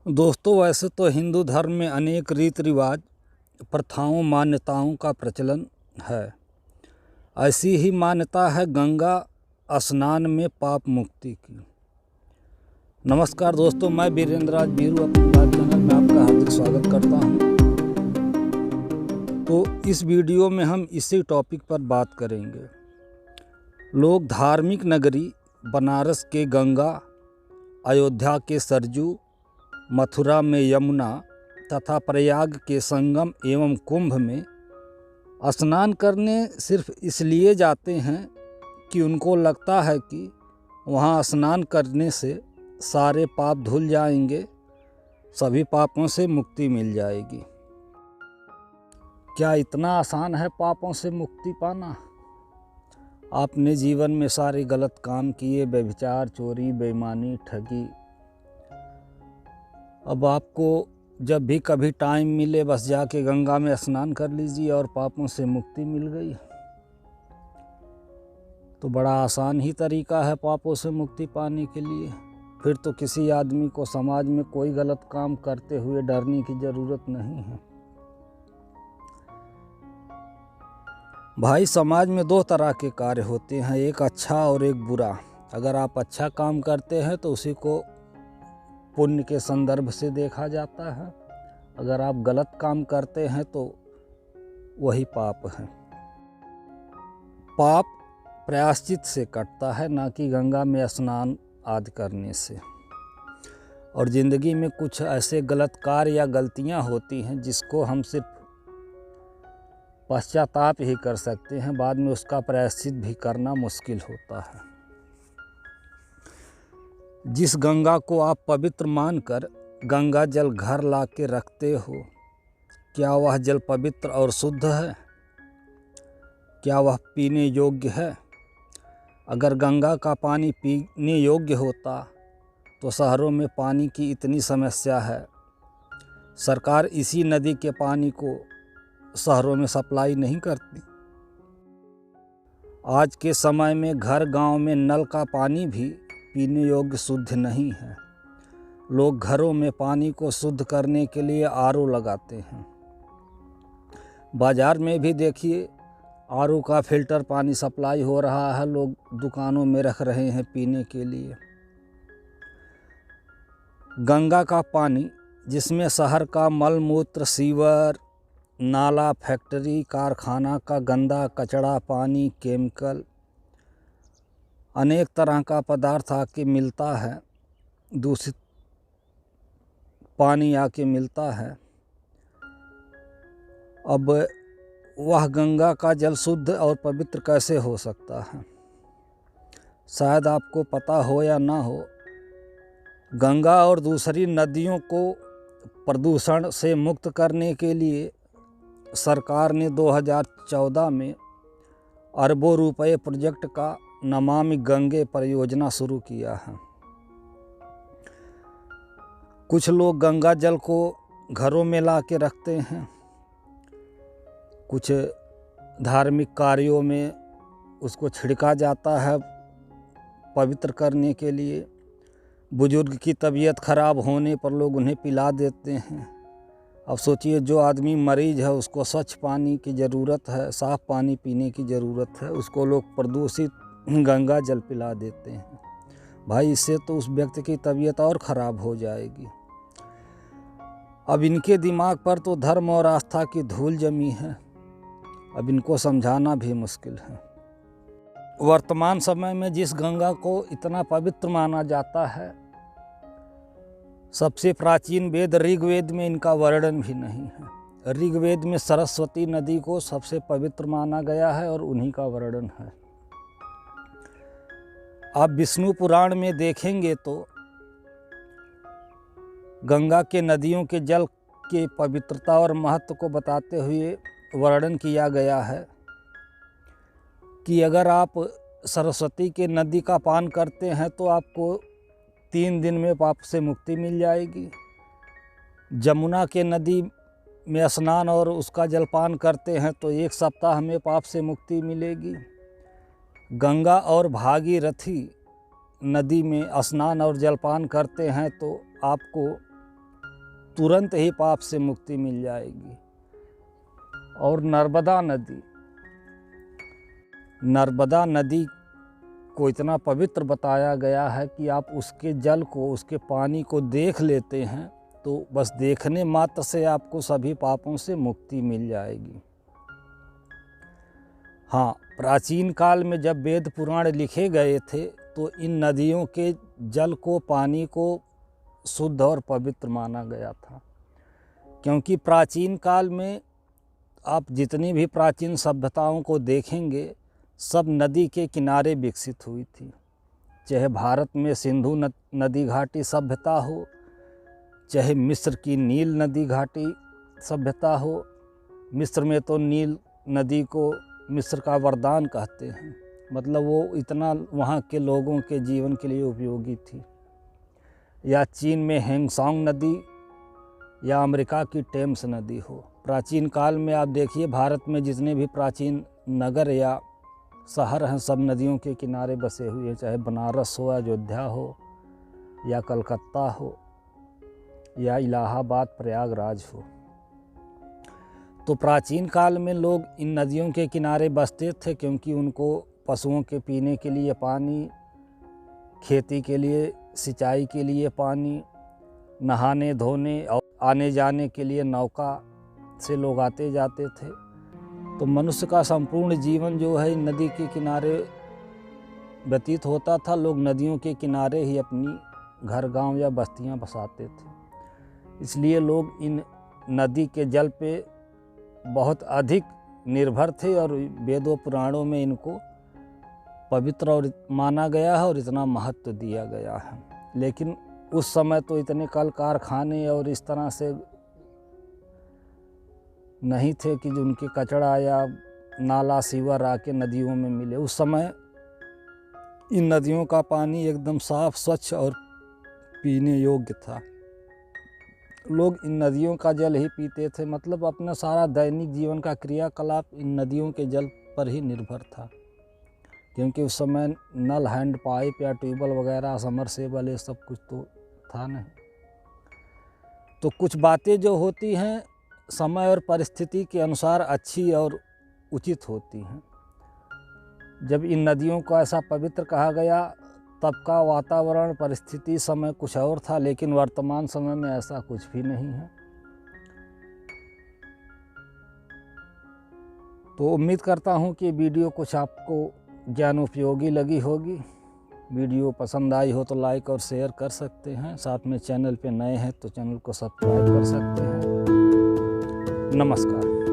दोस्तों, वैसे तो हिंदू धर्म में अनेक रीति रिवाज, प्रथाओं, मान्यताओं का प्रचलन है। ऐसी ही मान्यता है गंगा स्नान में पाप मुक्ति की। नमस्कार दोस्तों, मैं वीरेंद्र राज वीरू अपने लाइव चैनल में आपका हार्दिक स्वागत करता हूं। तो इस वीडियो में हम इसी टॉपिक पर बात करेंगे। लोग धार्मिक नगरी बनारस के गंगा, अयोध्या के सरजू, मथुरा में यमुना तथा प्रयाग के संगम एवं कुंभ में स्नान करने सिर्फ इसलिए जाते हैं कि उनको लगता है कि वहाँ स्नान करने से सारे पाप धुल जाएंगे, सभी पापों से मुक्ति मिल जाएगी। क्या इतना आसान है पापों से मुक्ति पाना? आपने जीवन में सारे गलत काम किए, व्यभिचार, चोरी, बेईमानी, ठगी। अब आपको जब भी कभी टाइम मिले बस जाके गंगा में स्नान कर लीजिए और पापों से मुक्ति मिल गई। तो बड़ा आसान ही तरीका है पापों से मुक्ति पाने के लिए। फिर तो किसी आदमी को समाज में कोई गलत काम करते हुए डरने की ज़रूरत नहीं है। भाई, समाज में दो तरह के कार्य होते हैं, एक अच्छा और एक बुरा। अगर आप अच्छा काम करते हैं तो उसी को पुण्य के संदर्भ से देखा जाता है। अगर आप गलत काम करते हैं तो वही पाप है। पाप प्रायश्चित से कटता है, ना कि गंगा में स्नान आदि करने से। और ज़िंदगी में कुछ ऐसे गलत कार्य या गलतियां होती हैं जिसको हम सिर्फ पश्चाताप ही कर सकते हैं, बाद में उसका प्रायश्चित भी करना मुश्किल होता है। जिस गंगा को आप पवित्र मानकर गंगा जल घर ला के रखते हो, क्या वह जल पवित्र और शुद्ध है? क्या वह पीने योग्य है? अगर गंगा का पानी पीने योग्य होता तो शहरों में पानी की इतनी समस्या है। सरकार इसी नदी के पानी को शहरों में सप्लाई नहीं करती। आज के समय में घर गांव में नल का पानी भी पीने योग्य शुद्ध नहीं है। लोग घरों में पानी को शुद्ध करने के लिए आरओ लगाते हैं। बाज़ार में भी देखिए आरओ का फिल्टर पानी सप्लाई हो रहा है, लोग दुकानों में रख रहे हैं पीने के लिए। गंगा का पानी, जिसमें शहर का मल मूत्र, सीवर, नाला, फैक्ट्री, कारखाना का गंदा कचरा पानी, केमिकल, अनेक तरह का पदार्थ आके मिलता है, दूषित पानी आके मिलता है। अब वह गंगा का जल शुद्ध और पवित्र कैसे हो सकता है? शायद आपको पता हो या ना हो, गंगा और दूसरी नदियों को प्रदूषण से मुक्त करने के लिए सरकार ने 2014 में अरबों रुपए प्रोजेक्ट का नमामि गंगे परियोजना शुरू किया है। कुछ लोग गंगा जल को घरों में ला के रखते हैं, कुछ धार्मिक कार्यों में उसको छिड़का जाता है पवित्र करने के लिए। बुजुर्ग की तबीयत खराब होने पर लोग उन्हें पिला देते हैं। अब सोचिए, जो आदमी मरीज है उसको स्वच्छ पानी की ज़रूरत है, साफ़ पानी पीने की ज़रूरत है, उसको लोग प्रदूषित गंगा जल पिला देते हैं। भाई, इससे तो उस व्यक्ति की तबीयत और ख़राब हो जाएगी। अब इनके दिमाग पर तो धर्म और आस्था की धूल जमी है। अब इनको समझाना भी मुश्किल है। वर्तमान समय में जिस गंगा को इतना पवित्र माना जाता है, सबसे प्राचीन वेद ऋग्वेद में इनका वर्णन भी नहीं है। ऋग्वेद में सरस्वती नदी को सबसे पवित्र माना गया है और उन्हीं का वर्णन है। आप विष्णु पुराण में देखेंगे तो गंगा के नदियों के जल के पवित्रता और महत्व को बताते हुए वर्णन किया गया है कि अगर आप सरस्वती के नदी का पान करते हैं तो आपको 3 दिन में पाप से मुक्ति मिल जाएगी। जमुना के नदी में स्नान और उसका जलपान करते हैं तो 1 सप्ताह में पाप से मुक्ति मिलेगी। गंगा और भागीरथी नदी में स्नान और जलपान करते हैं तो आपको तुरंत ही पाप से मुक्ति मिल जाएगी। और नर्मदा नदी को इतना पवित्र बताया गया है कि आप उसके जल को, उसके पानी को देख लेते हैं तो बस देखने मात्र से आपको सभी पापों से मुक्ति मिल जाएगी। हाँ, प्राचीन काल में जब वेद पुराण लिखे गए थे तो इन नदियों के जल को, पानी को शुद्ध और पवित्र माना गया था, क्योंकि प्राचीन काल में आप जितनी भी प्राचीन सभ्यताओं को देखेंगे सब नदी के किनारे विकसित हुई थी। चाहे भारत में सिंधु नदी घाटी सभ्यता हो, चाहे मिस्र की नील नदी घाटी सभ्यता हो। मिस्र में तो नील नदी को मिस्र का वरदान कहते हैं, मतलब वो इतना वहाँ के लोगों के जीवन के लिए उपयोगी थी। या चीन में हैंगसांग नदी, या अमेरिका की टेम्स नदी हो। प्राचीन काल में आप देखिए भारत में जितने भी प्राचीन नगर या शहर हैं सब नदियों के किनारे बसे हुए हैं, चाहे बनारस हो, अयोध्या हो, या कलकत्ता हो, या इलाहाबाद, प्रयागराज हो। तो प्राचीन काल में लोग इन नदियों के किनारे बसते थे क्योंकि उनको पशुओं के पीने के लिए पानी, खेती के लिए, सिंचाई के लिए पानी, नहाने धोने और आने जाने के लिए नौका से लोग आते जाते थे। तो मनुष्य का संपूर्ण जीवन जो है नदी के किनारे व्यतीत होता था। लोग नदियों के किनारे ही अपनी घर, गांव या बस्तियां बसाते थे। इसलिए लोग इन नदी के जल पे बहुत अधिक निर्भर थे और वेदों पुराणों में इनको पवित्र और माना गया है और इतना महत्व दिया गया है। लेकिन उस समय तो इतने कल कारखाने और इस तरह से नहीं थे कि जो उनके कचरा या नाला सीवर आके नदियों में मिले। उस समय इन नदियों का पानी एकदम साफ, स्वच्छ और पीने योग्य था। लोग इन नदियों का जल ही पीते थे, मतलब अपना सारा दैनिक जीवन का क्रियाकलाप इन नदियों के जल पर ही निर्भर था, क्योंकि उस समय नल, हैंड पाइप या ट्यूबवेल वगैरह, समरसेबल, ये सब कुछ तो था नहीं। तो कुछ बातें जो होती हैं समय और परिस्थिति के अनुसार अच्छी और उचित होती हैं। जब इन नदियों को ऐसा पवित्र कहा गया तब का वातावरण, परिस्थिति, समय कुछ और था, लेकिन वर्तमान समय में ऐसा कुछ भी नहीं है। तो उम्मीद करता हूँ कि वीडियो कुछ आपको ज्ञान उपयोगी लगी होगी। वीडियो पसंद आई हो तो लाइक और शेयर कर सकते हैं। साथ में चैनल पे नए हैं तो चैनल को सब्सक्राइब कर सकते हैं। नमस्कार।